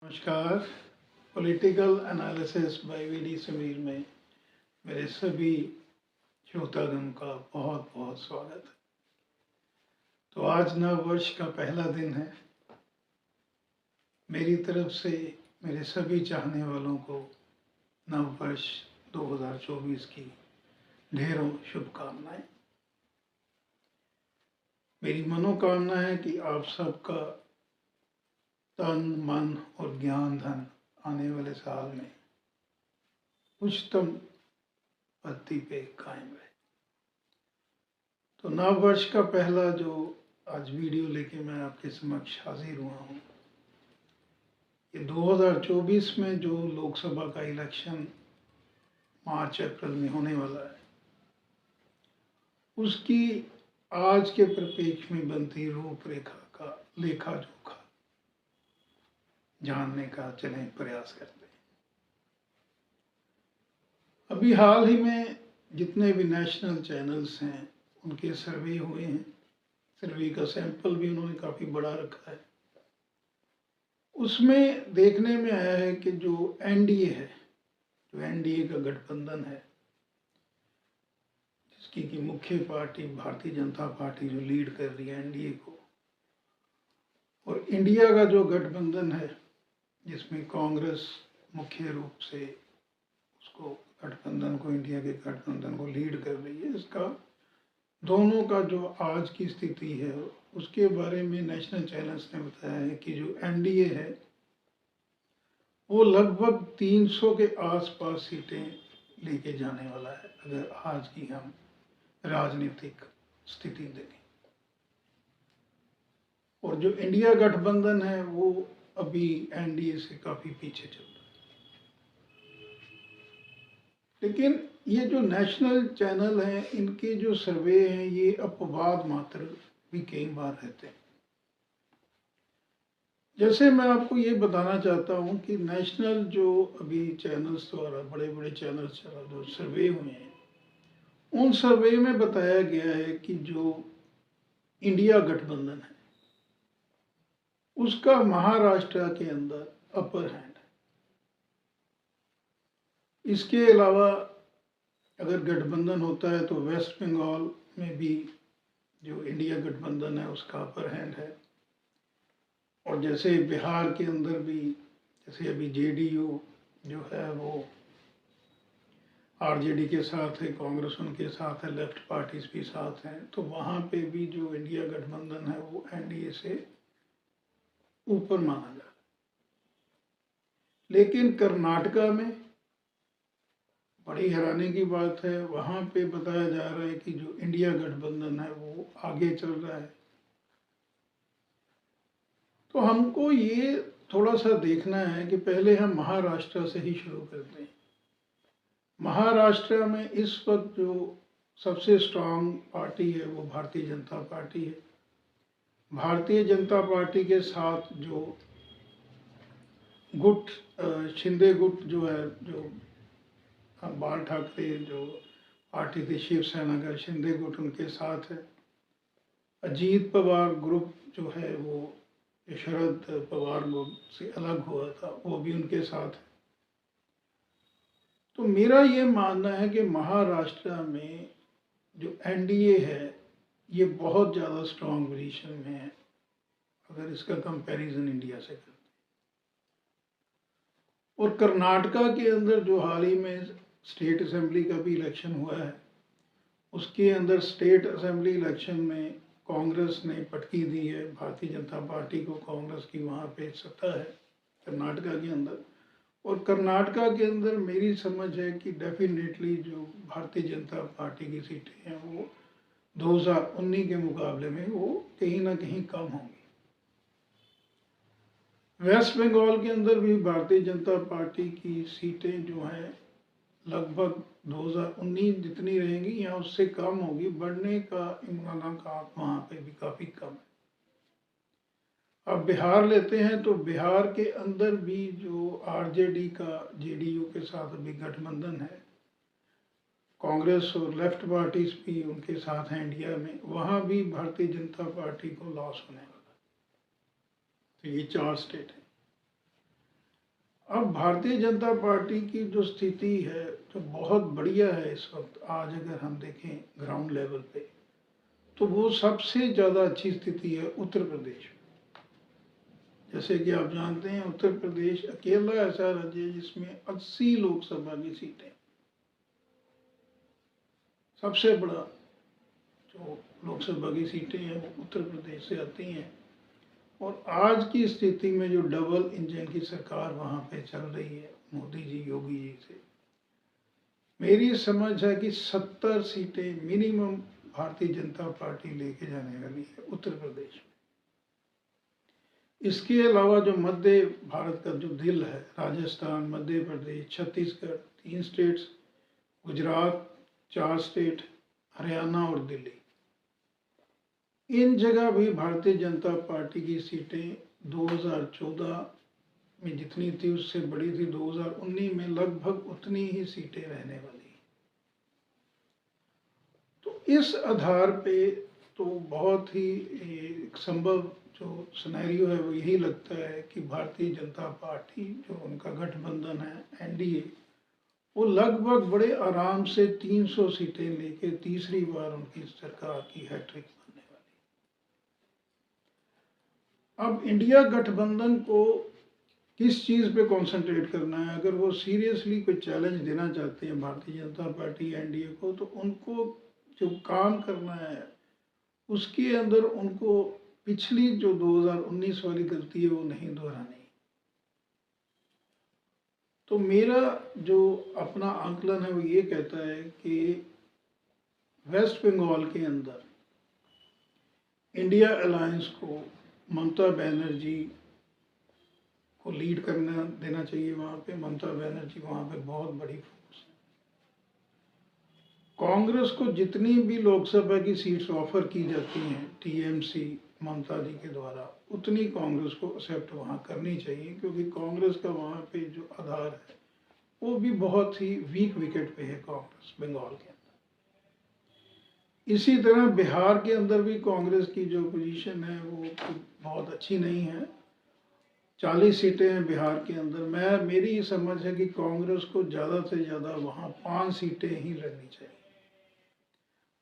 नमस्कार। Political analysis by VD Samir में मेरे सभी श्रोतागण का बहुत बहुत स्वागत है। तो आज नव वर्ष का पहला दिन है। मेरी तरफ से मेरे सभी चाहने वालों को नव वर्ष 2024 की ढेरों शुभकामनाएं। मेरी मनोकामना है कि आप सबका तन मन और ज्ञान धन आने वाले साल में उच्चतम पत्ती पे कायम रहे। तो नव वर्ष का पहला जो आज वीडियो लेके मैं आपके समक्ष हाजिर हुआ हूँ, ये 2024 में जो लोकसभा का इलेक्शन मार्च अप्रैल में होने वाला है, उसकी आज के परिप्रेक्ष्य में बनती रूपरेखा का लेखा जोखा जानने का चलें प्रयास करते हैं। अभी हाल ही में जितने भी नेशनल चैनल्स हैं उनके सर्वे हुए हैं। सर्वे का सैंपल भी उन्होंने काफ़ी बड़ा रखा है। उसमें देखने में आया है कि जो एनडीए है, जो एनडीए का गठबंधन है, जिसकी की मुख्य पार्टी भारतीय जनता पार्टी जो लीड कर रही है एनडीए को, और इंडिया का जो गठबंधन है जिसमें कांग्रेस मुख्य रूप से उसको गठबंधन को, इंडिया के गठबंधन को लीड कर रही है, इसका दोनों का जो आज की स्थिति है उसके बारे में नेशनल चैनल्स ने बताया है कि जो एनडीए है वो लगभग 300 के आसपास सीटें लेके जाने वाला है अगर आज की हम राजनीतिक स्थिति देखें। और जो इंडिया गठबंधन है वो अभी एनडीए से काफ़ी पीछे चल रहा है। लेकिन ये जो नेशनल चैनल हैं, इनके जो सर्वे हैं ये अपवाद मात्र भी कई बार रहते हैं। जैसे मैं आपको ये बताना चाहता हूँ कि नेशनल जो अभी चैनल्स द्वारा बड़े बड़े चैनल्स द्वारा जो सर्वे हुए हैं, उन सर्वे में बताया गया है कि जो इंडिया गठबंधन है उसका महाराष्ट्र के अंदर अपर हैंड है। इसके अलावा अगर गठबंधन होता है तो वेस्ट बंगाल में भी जो इंडिया गठबंधन है उसका अपर हैंड है। और जैसे बिहार के अंदर भी, जैसे अभी जेडीयू जो है वो आरजेडी के साथ है, कांग्रेस उनके साथ है, लेफ्ट पार्टीज भी साथ हैं, तो वहाँ पे भी जो इंडिया गठबंधन है वो एनडीए से ऊपर माना जा रहा है। लेकिन कर्नाटका में बड़ी हैरानी की बात है, वहाँ पे बताया जा रहा है कि जो इंडिया गठबंधन है वो आगे चल रहा है। तो हमको ये थोड़ा सा देखना है कि पहले हम महाराष्ट्र से ही शुरू करते हैं। महाराष्ट्र में इस वक्त जो सबसे स्ट्रांग पार्टी है वो भारतीय जनता पार्टी है। भारतीय जनता पार्टी के साथ जो गुट शिंदे गुट जो है, जो बाल ठाकरे जो पार्टी थी शिवसेना का, शिंदे गुट उनके साथ है। अजीत पवार ग्रुप जो है वो शरद पवार ग्रुप से अलग हुआ था, वो भी उनके साथ है। तो मेरा ये मानना है कि महाराष्ट्र में जो एनडीए है ये बहुत ज़्यादा स्ट्रॉन्ग पोजीशन में है अगर इसका कंपैरिजन इंडिया से करते हैं। और कर्नाटका के अंदर जो हाल ही में स्टेट असेंबली का भी इलेक्शन हुआ है, उसके अंदर स्टेट असेंबली इलेक्शन में कांग्रेस ने पटकी दी है भारतीय जनता पार्टी को। कांग्रेस की वहाँ पे सत्ता है कर्नाटका के अंदर। और कर्नाटका के अंदर मेरी समझ है कि डेफिनेटली जो भारतीय जनता पार्टी की सीटें हैं वो 2019 के मुकाबले में वो कहीं ना कहीं कम होंगी। वेस्ट बंगाल के अंदर भी भारतीय जनता पार्टी की सीटें जो हैं लगभग 2019 जितनी रहेंगी या उससे कम होगी, बढ़ने का इम्कान वहाँ पे भी काफ़ी कम है। अब बिहार लेते हैं तो बिहार के अंदर भी जो आरजेडी का जेडीयू के साथ अभी गठबंधन है, कांग्रेस और लेफ्ट पार्टीज भी उनके साथ हैं इंडिया में, वहाँ भी भारतीय जनता पार्टी को लॉस होने वाला है। तो ये 4 स्टेट हैं। अब भारतीय जनता पार्टी की जो स्थिति है जो बहुत बढ़िया है इस वक्त, आज अगर हम देखें ग्राउंड लेवल पे, तो वो सबसे ज़्यादा अच्छी स्थिति है उत्तर प्रदेश में। जैसे कि आप जानते हैं उत्तर प्रदेश अकेला ऐसा राज्य है जिसमें 80 लोकसभा की सीटें, सबसे बड़ा जो लोकसभा की सीटें हैं वो उत्तर प्रदेश से आती हैं। और आज की स्थिति में जो डबल इंजन की सरकार वहाँ पे चल रही है मोदी जी योगी जी से, मेरी समझ है कि 70 सीटें मिनिमम भारतीय जनता पार्टी लेके जाने वाली है उत्तर प्रदेश में। इसके अलावा जो मध्य भारत का जो दिल है, राजस्थान, मध्य प्रदेश, छत्तीसगढ़, 3 स्टेट्स, गुजरात 4 स्टेट, हरियाणा और दिल्ली, इन जगह भी भारतीय जनता पार्टी की सीटें 2014 में जितनी थी उससे बड़ी थी, 2019 में लगभग उतनी ही सीटें रहने वाली। तो इस आधार पे तो बहुत ही एक संभव जो सिनेरियो है वो यही लगता है कि भारतीय जनता पार्टी जो उनका गठबंधन है एनडीए, वो लगभग बड़े आराम से 300 सीटें लेके तीसरी बार उनकी सरकार की हैट्रिक बनने वाली। अब इंडिया गठबंधन को किस चीज़ पे कंसंट्रेट करना है, अगर वो सीरियसली कोई चैलेंज देना चाहते हैं भारतीय जनता पार्टी एनडीए को, तो उनको जो काम करना है उसके अंदर उनको पिछली जो 2019 वाली गलती है वो नहीं दोहरानी। तो मेरा जो अपना आंकलन है वो ये कहता है कि वेस्ट बंगाल के अंदर इंडिया अलायंस को ममता बनर्जी को लीड करना देना चाहिए। वहाँ पे ममता बनर्जी वहाँ पे बहुत बड़ी फोर्स है। कांग्रेस को जितनी भी लोकसभा की सीट्स ऑफर की जाती हैं टीएमसी ममता जी के द्वारा, उतनी कांग्रेस को एक्सेप्ट वहाँ करनी चाहिए, क्योंकि कांग्रेस का वहाँ पे जो आधार है वो भी बहुत ही वीक विकेट पे है कांग्रेस बंगाल के अंदर। इसी तरह बिहार के अंदर भी कांग्रेस की जो पोजीशन है वो बहुत अच्छी नहीं है। 40 सीटें हैं बिहार के अंदर। मेरी समझ है कि कांग्रेस को ज़्यादा से ज़्यादा वहाँ 5 सीटें ही लड़नी चाहिए।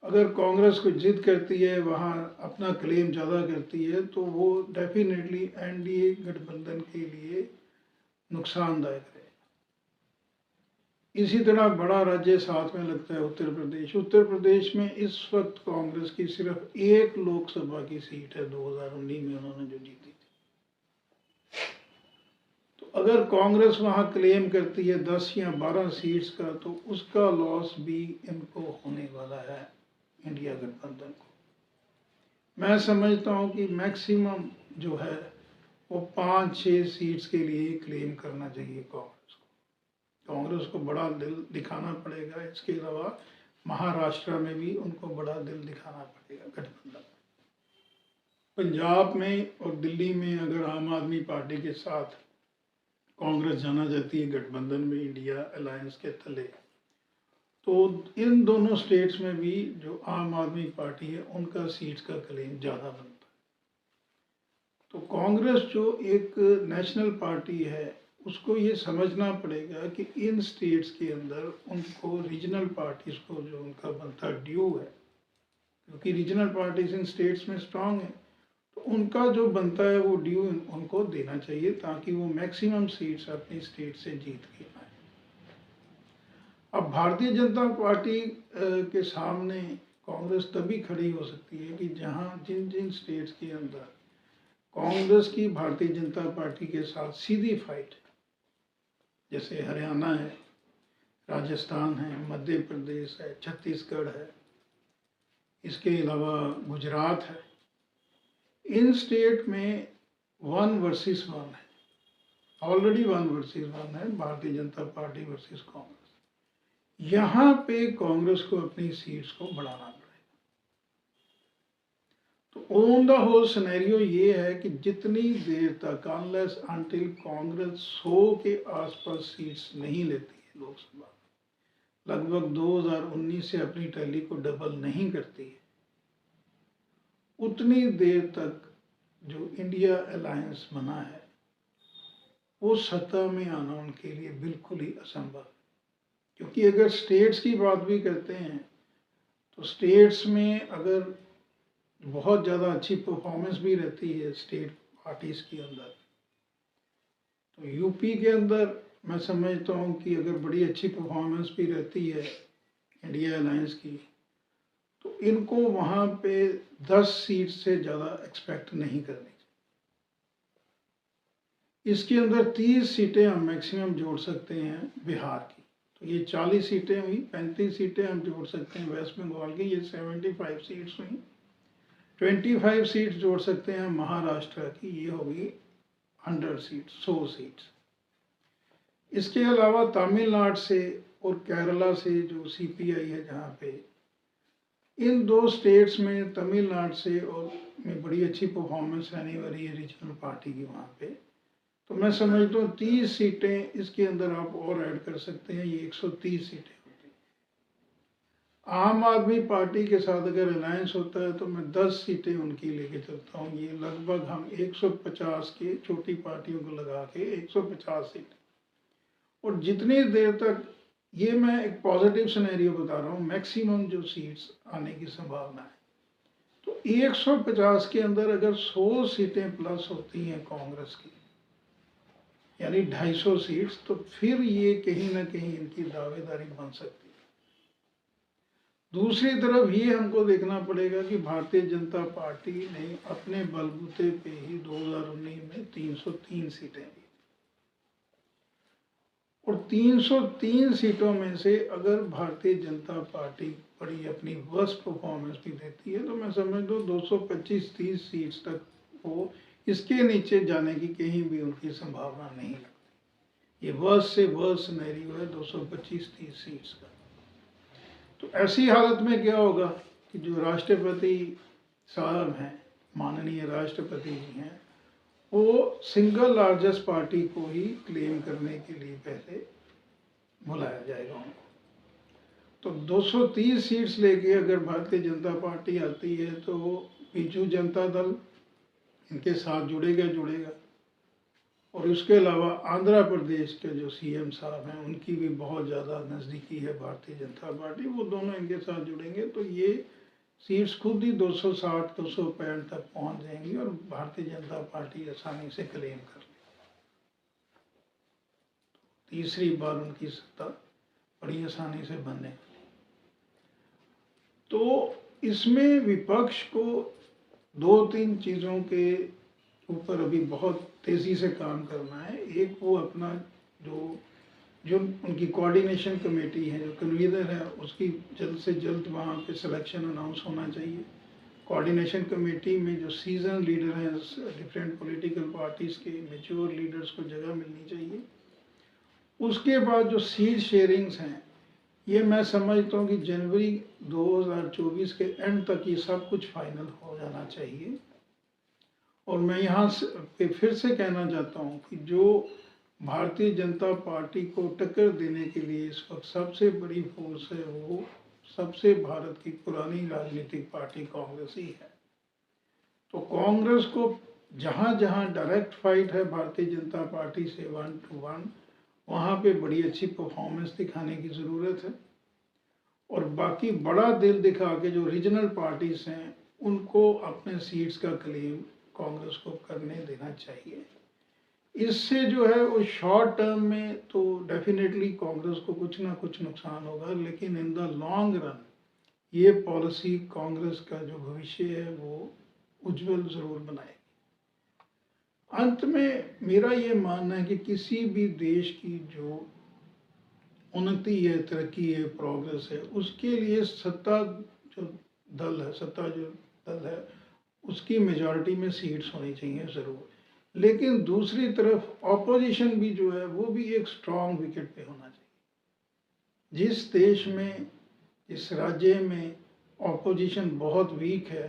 अगर कांग्रेस को जिद करती है, वहाँ अपना क्लेम ज़्यादा करती है, तो वो डेफिनेटली एनडीए गठबंधन के लिए नुकसानदायक है। इसी तरह बड़ा राज्य साथ में लगता है उत्तर प्रदेश। उत्तर प्रदेश में इस वक्त कांग्रेस की सिर्फ 1 लोकसभा की सीट है 2019 में उन्होंने जो जीती थी। तो अगर कांग्रेस वहाँ क्लेम करती है 10 या 12 सीट्स का, तो उसका लॉस भी इनको होने वाला है इंडिया गठबंधन को। मैं समझता हूँ कि मैक्सिमम जो है वो 5-6 सीट्स के लिए क्लेम करना चाहिए कांग्रेस को। कांग्रेस को बड़ा दिल दिखाना पड़ेगा। इसके अलावा महाराष्ट्र में भी उनको बड़ा दिल दिखाना पड़ेगा गठबंधन। पंजाब में और दिल्ली में अगर आम आदमी पार्टी के साथ कांग्रेस जाना चाहती है गठबंधन में इंडिया अलायंस के तले, तो इन दोनों स्टेट्स में भी जो आम आदमी पार्टी है उनका सीट्स का क्लेम ज़्यादा बनता है। तो कांग्रेस जो एक नेशनल पार्टी है उसको ये समझना पड़ेगा कि इन स्टेट्स के अंदर उनको रीजनल पार्टीज को जो उनका बनता ड्यू है, क्योंकि रीजनल पार्टीज इन स्टेट्स में स्ट्रांग है, तो उनका जो बनता है वो ड्यू उनको देना चाहिए ताकि वो मैक्सिमम सीट्स अपनी स्टेट से जीत के आए। अब भारतीय जनता पार्टी के सामने कांग्रेस तभी खड़ी हो सकती है कि जहां जिन जिन स्टेट्स के अंदर कांग्रेस की भारतीय जनता पार्टी के साथ सीधी फाइट, जैसे हरियाणा है, राजस्थान है, मध्य प्रदेश है, छत्तीसगढ़ है, इसके अलावा गुजरात है, इन स्टेट में 1 वर्सेस 1 है, ऑलरेडी 1 वर्सेस 1 है, भारतीय जनता पार्टी वर्सेस कांग्रेस। यहाँ पे कांग्रेस को अपनी सीट्स को बढ़ाना पड़ेगा। तो ऑन द होल सिनेरियो ये है कि जितनी देर तक अनलेस अनटिल कांग्रेस 100 के आसपास सीट्स नहीं लेती है लोकसभा, लगभग 2019 से अपनी टैली को डबल नहीं करती है, उतनी देर तक जो इंडिया अलायंस बना है वो सत्ता में आना उनके लिए बिल्कुल ही असंभव। क्योंकि अगर स्टेट्स की बात भी करते हैं तो स्टेट्स में अगर बहुत ज़्यादा अच्छी परफॉर्मेंस भी रहती है स्टेट पार्टीज़ के अंदर, तो यूपी के अंदर मैं समझता हूँ कि अगर बड़ी अच्छी परफॉर्मेंस भी रहती है इंडिया अलायंस की, तो इनको वहाँ पे 10 सीट से ज़्यादा एक्सपेक्ट नहीं करनी। इसके अंदर 30 सीटें हम मैक्सिमम जोड़ सकते हैं बिहार की, तो ये 40 सीटें हुई, 35 सीटें हम जोड़ सकते हैं वेस्ट बंगाल की, ये 75 सीट्स हुई। 25 सीट्स जोड़ सकते हैं महाराष्ट्र की, ये होगी 100 सीट्स, 100 सीट्स। इसके अलावा तमिलनाडु से और केरला से जो सीपीआई है जहाँ पे, इन 2 स्टेट्स में तमिलनाडु से और में बड़ी अच्छी परफॉर्मेंस रहने वाली है रीजनल पार्टी की वहाँ पे, तो मैं समझता हूँ 30 सीटें इसके अंदर आप और ऐड कर सकते हैं, ये 130 सीटें होती हैं। आम आदमी पार्टी के साथ अगर अलायंस होता है तो मैं 10 सीटें उनकी लेके चलता हूँ, ये लगभग हम 150 के छोटी पार्टियों को लगा के 150 सीटें। और जितनी देर तक, ये मैं एक पॉजिटिव सिनेरियो बता रहा हूँ, मैक्सिमम जो सीट्स आने की संभावना है, तो 150 के अंदर अगर 100 सीटें प्लस होती हैं कांग्रेस की, यानी 250 सीट्स, तो फिर ये कहीं ना कहीं इनकी दावेदारी बन सकती है। दूसरी तरफ ये हमको देखना पड़ेगा कि भारतीय जनता पार्टी ने अपने बलबूते पे ही 2019 में 303 सीटें दी, और 303 सीटों में से अगर भारतीय जनता पार्टी बड़ी अपनी वर्स्ट परफॉर्मेंस भी देती है, तो मैं समझ दो 225-30 सीट्स तक वो इसके नीचे जाने की कहीं भी उनकी संभावना नहीं लगती। ये वर्स्ट से वर्स्ट सिनेरियो है 225-30 सीट्स का। तो ऐसी हालत में क्या होगा कि जो राष्ट्रपति साहब हैं, माननीय राष्ट्रपति जी हैं, वो सिंगल लार्जेस्ट पार्टी को ही क्लेम करने के लिए पहले बुलाया जाएगा उनको। तो 230 सीट्स लेके अगर भारतीय जनता पार्टी आती है तो बीजू जनता दल इनके साथ जुड़ेगा, और उसके अलावा आंध्र प्रदेश के जो सीएम साहब हैं उनकी भी बहुत ज़्यादा नज़दीकी है भारतीय जनता पार्टी, वो दोनों इनके साथ जुड़ेंगे, तो ये सीट्स खुद ही 260-265 तक पहुंच जाएंगी और भारतीय जनता पार्टी आसानी से क्लेम कर लेगी। तीसरी बार उनकी सत्ता बड़ी आसानी से बनने वाली। तो इसमें विपक्ष को 2-3 चीज़ों के ऊपर अभी बहुत तेज़ी से काम करना है। एक, वो अपना जो उनकी कोऑर्डिनेशन कमेटी है, जो कन्वीनर है, उसकी जल्द से जल्द वहाँ पे सिलेक्शन अनाउंस होना चाहिए। कोऑर्डिनेशन कमेटी में जो सीजन लीडर हैं डिफरेंट पॉलिटिकल पार्टीज़ के, मैच्योर लीडर्स को जगह मिलनी चाहिए। उसके बाद जो सीट शेयरिंग्स हैं, ये मैं समझता हूँ कि जनवरी 2024 के एंड तक ये सब कुछ फाइनल हो जाना चाहिए। और मैं यहाँ पे फिर से कहना चाहता हूँ कि जो भारतीय जनता पार्टी को टक्कर देने के लिए इस वक्त सबसे बड़ी फोर्स है, वो सबसे भारत की पुरानी राजनीतिक पार्टी कांग्रेस ही है। तो कांग्रेस को जहाँ जहाँ डायरेक्ट फाइट है भारतीय जनता पार्टी से 1 to 1, वहाँ पे बड़ी अच्छी परफॉर्मेंस दिखाने की ज़रूरत है। और बाकी बड़ा दिल दिखा के जो रीजनल पार्टीज हैं उनको अपने सीट्स का क्लेम कांग्रेस को करने देना चाहिए। इससे जो है वो शॉर्ट टर्म में तो डेफिनेटली कांग्रेस को कुछ ना कुछ नुकसान होगा, लेकिन इन द लॉन्ग रन ये पॉलिसी कांग्रेस का जो भविष्य है वो उज्जवल ज़रूर बनाएगी। अंत में मेरा ये मानना है कि किसी भी देश की जो उन्नति है, तरक्की है, प्रोग्रेस है, उसके लिए सत्ता जो दल है उसकी मेजॉरिटी में सीट्स होनी चाहिए ज़रूर, लेकिन दूसरी तरफ ऑपोजिशन भी जो है वो भी एक स्ट्रॉन्ग विकेट पे होना चाहिए। जिस देश में, जिस राज्य में ऑपोजिशन बहुत वीक है,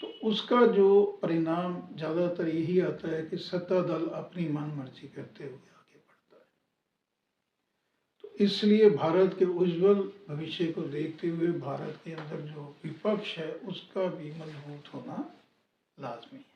तो उसका जो परिणाम ज़्यादातर यही आता है कि सत्ता दल अपनी मन मर्जी करते हुए आगे बढ़ता है। तो इसलिए भारत के उज्जवल भविष्य को देखते हुए भारत के अंदर जो विपक्ष है उसका भी मजबूत होना लाजमी है।